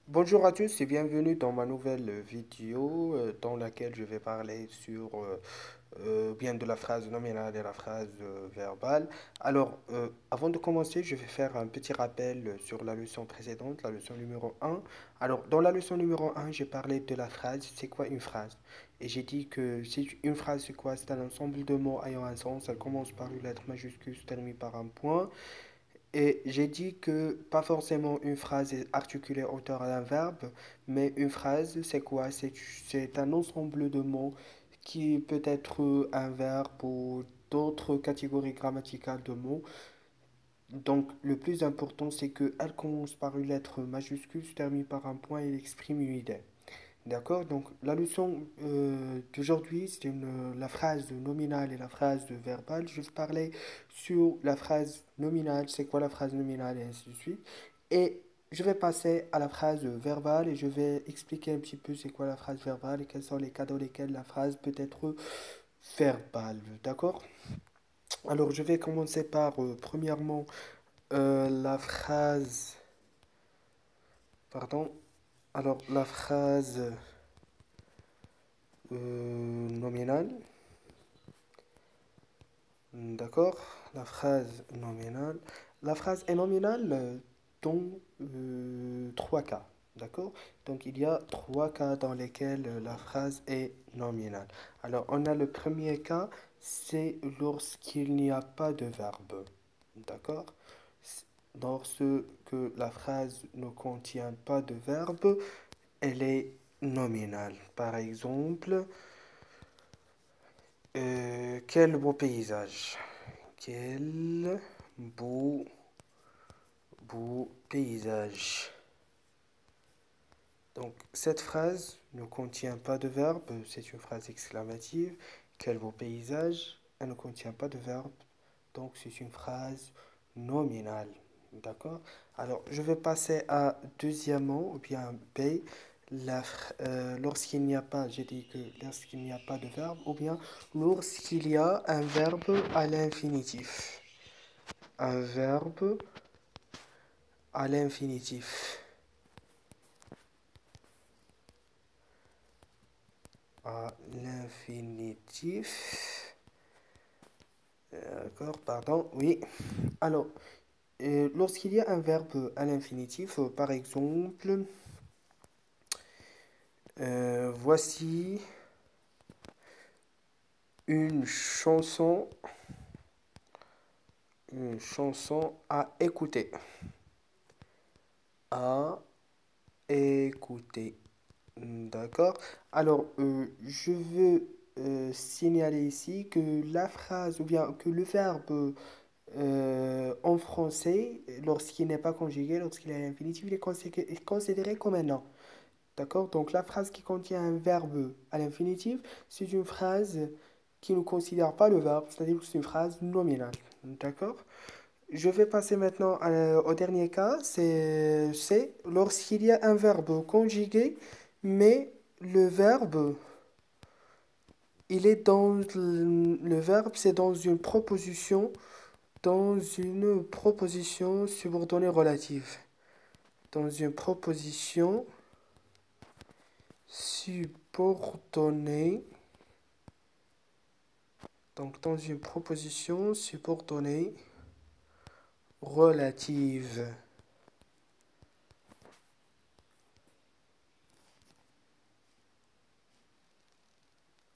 Bonjour à tous et bienvenue dans ma nouvelle vidéo dans laquelle je vais parler sur bien de la phrase nominale et la phrase verbale. Avant de commencer, je vais faire un petit rappel sur la leçon précédente, la leçon numéro un. Alors, dans la leçon numéro un, j'ai parlé de la phrase, c'est quoi une phrase? Et j'ai dit que une phrase, c'est quoi? C'est un ensemble de mots ayant un sens, elle commence par une lettre majuscule, se termine par un point. Et j'ai dit que pas forcément une phrase est articulée autour d'un verbe, mais une phrase, c'est quoi? C'est un ensemble de mots qui peut être un verbe ou d'autres catégories grammaticales de mots. Donc, le plus important, c'est qu'elle commence par une lettre majuscule, se termine par un point et elle exprime une idée. D'accord? Donc, la leçon d'aujourd'hui, la phrase nominale et la phrase verbale. Je vais parler sur la phrase nominale, c'est quoi la phrase nominale et ainsi de suite. Et je vais passer à la phrase verbale et je vais expliquer un petit peu c'est quoi la phrase verbale et quels sont les cas dans lesquels la phrase peut être verbale. D'accord? Alors, je vais commencer par, premièrement, la phrase... Pardon. Alors, la phrase nominale. D'accord, la phrase nominale. La phrase est nominale dans trois cas. D'accord? Donc il y a trois cas dans lesquels la phrase est nominale. Alors on a le premier cas, c'est lorsqu'il n'y a pas de verbe. D'accord? Lorsque la phrase ne contient pas de verbe, elle est nominale. Par exemple, quel beau paysage. Quel beau, beau paysage. Donc, cette phrase ne contient pas de verbe, c'est une phrase exclamative. Quel beau paysage, elle ne contient pas de verbe, donc c'est une phrase nominale. D'accord? Alors, je vais passer à deuxièmement, ou bien B, lorsqu'il n'y a pas, j'ai dit que lorsqu'il n'y a pas de verbe, ou bien lorsqu'il y a un verbe à l'infinitif. Un verbe à l'infinitif. À l'infinitif. D'accord, pardon, oui. Alors, lorsqu'il y a un verbe à l'infinitif, par exemple, voici une chanson, une chanson à écouter. À écouter. D'accord. Alors, je veux signaler ici que la phrase ou bien que le verbe en français, lorsqu'il n'est pas conjugué, lorsqu'il est à l'infinitif, il est considéré comme un nom. D'accord? Donc la phrase qui contient un verbe à l'infinitif, c'est une phrase qui ne considère pas le verbe, c'est-à-dire que c'est une phrase nominale. D'accord? Je vais passer maintenant au dernier cas, c'est lorsqu'il y a un verbe conjugué, mais le verbe, il est dans le verbe, c'est dans une proposition subordonnée relative. Dans une proposition subordonnée, donc dans une proposition subordonnée relative.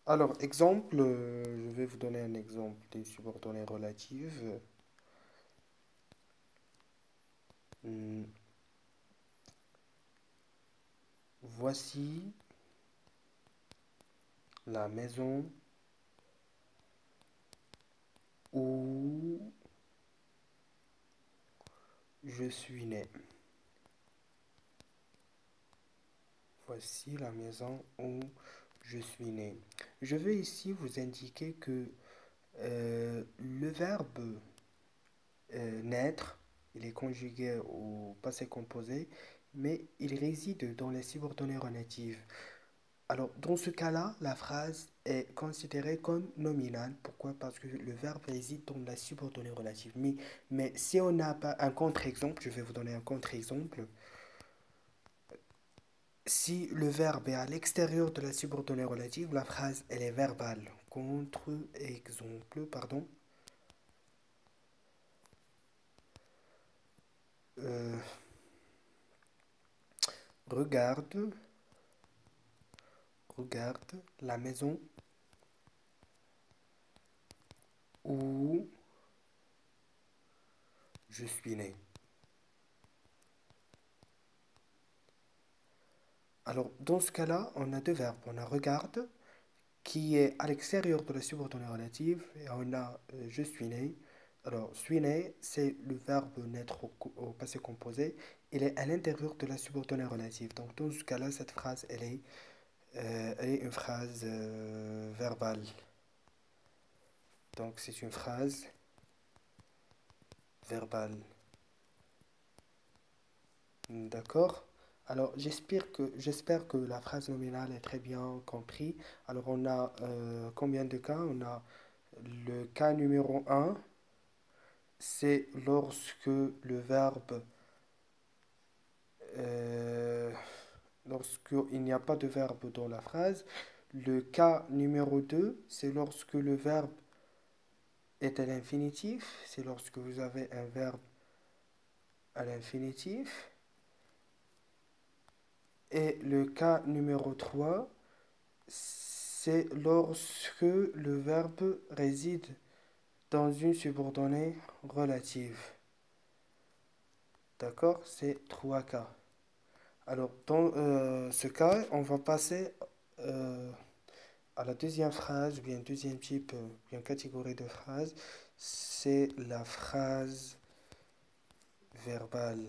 Alors, exemple, je vais vous donner un exemple des subordonnées relatives. Hmm, Voici la maison où je suis né. Voici la maison où je suis né. Je vais ici vous indiquer que le verbe naître, il est conjugué au passé composé, mais il réside dans les subordonnées relatives. Alors, dans ce cas-là, la phrase est considérée comme nominale. Pourquoi? Parce que le verbe réside dans la subordonnée relative. Mais si on n'a pas un contre-exemple, je vais vous donner un contre-exemple. si le verbe est à l'extérieur de la subordonnée relative, la phrase elle est verbale. Contre-exemple, pardon. Euh, regarde, regarde la maison où je suis né. Alors, dans ce cas-là, on a deux verbes. On a regarde, qui est à l'extérieur de la subordonnée relative, et on a je suis né. Alors, suis né, c'est le verbe naître au passé composé. Il est à l'intérieur de la subordonnée relative. Donc, dans ce cas-là, cette phrase, elle est une phrase verbale. Donc, c'est une phrase verbale. D'accord? Alors, j'espère que la phrase nominale est très bien comprise. Alors, on a combien de cas? On a le cas numéro un, c'est lorsque le verbe, euh, lorsqu'il n'y a pas de verbe dans la phrase. Le cas numéro 2, c'est lorsque le verbe est à l'infinitif. C'est lorsque vous avez un verbe à l'infinitif. Et le cas numéro 3, c'est lorsque le verbe réside dans une subordonnée relative. D'accord? C'est trois cas. Alors, dans ce cas, on va passer euh, à la deuxième phrase, ou bien deuxième type, bien catégorie de phrase. C'est la phrase verbale.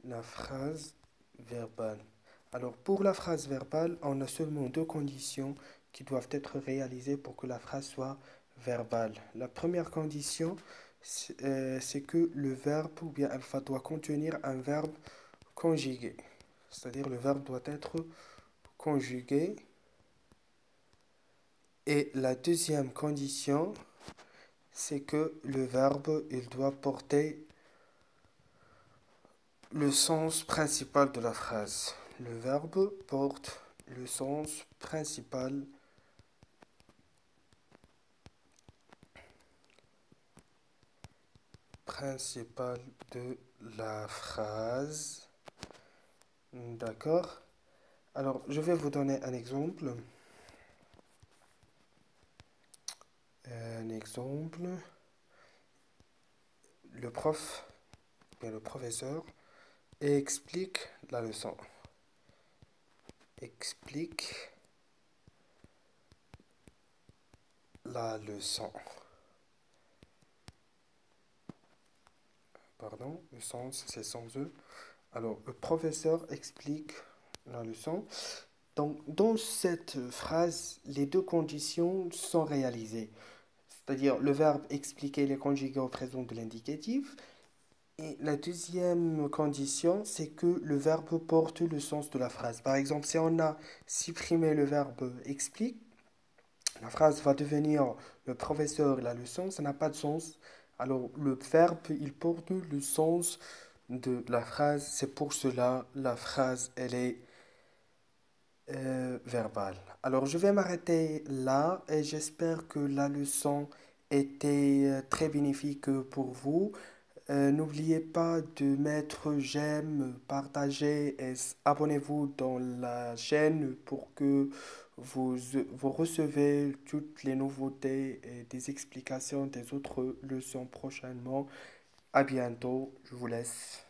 La phrase verbale. Alors, pour la phrase verbale, on a seulement deux conditions qui doivent être réalisées pour que la phrase soit verbale. La première condition, c'est que le verbe, ou bien alpha, doit contenir un verbe conjugué. C'est-à-dire le verbe doit être conjugué. Et la deuxième condition, c'est que le verbe, il doit porter le sens principal de la phrase. Le verbe porte le sens principal de la phrase. D'accord? Alors, je vais vous donner un exemple. Un exemple. Le prof, bien le professeur, explique la leçon. Explique la leçon. Pardon, le sens, c'est sans E. Alors, le professeur explique la leçon. Donc, dans cette phrase, les deux conditions sont réalisées. C'est-à-dire, le verbe expliquer est conjugué au présent de l'indicatif. Et la deuxième condition, c'est que le verbe porte le sens de la phrase. Par exemple, si on a supprimé le verbe explique, la phrase va devenir le professeur la leçon, ça n'a pas de sens. Alors, le verbe, il porte le sens de la phrase. C'est pour cela la phrase, elle est verbale. Alors, je vais m'arrêter là et j'espère que la leçon était très bénéfique pour vous. N'oubliez pas de mettre j'aime, partager et abonnez-vous dans la chaîne pour que vous recevez toutes les nouveautés et des explications des autres leçons prochainement. À bientôt, je vous laisse.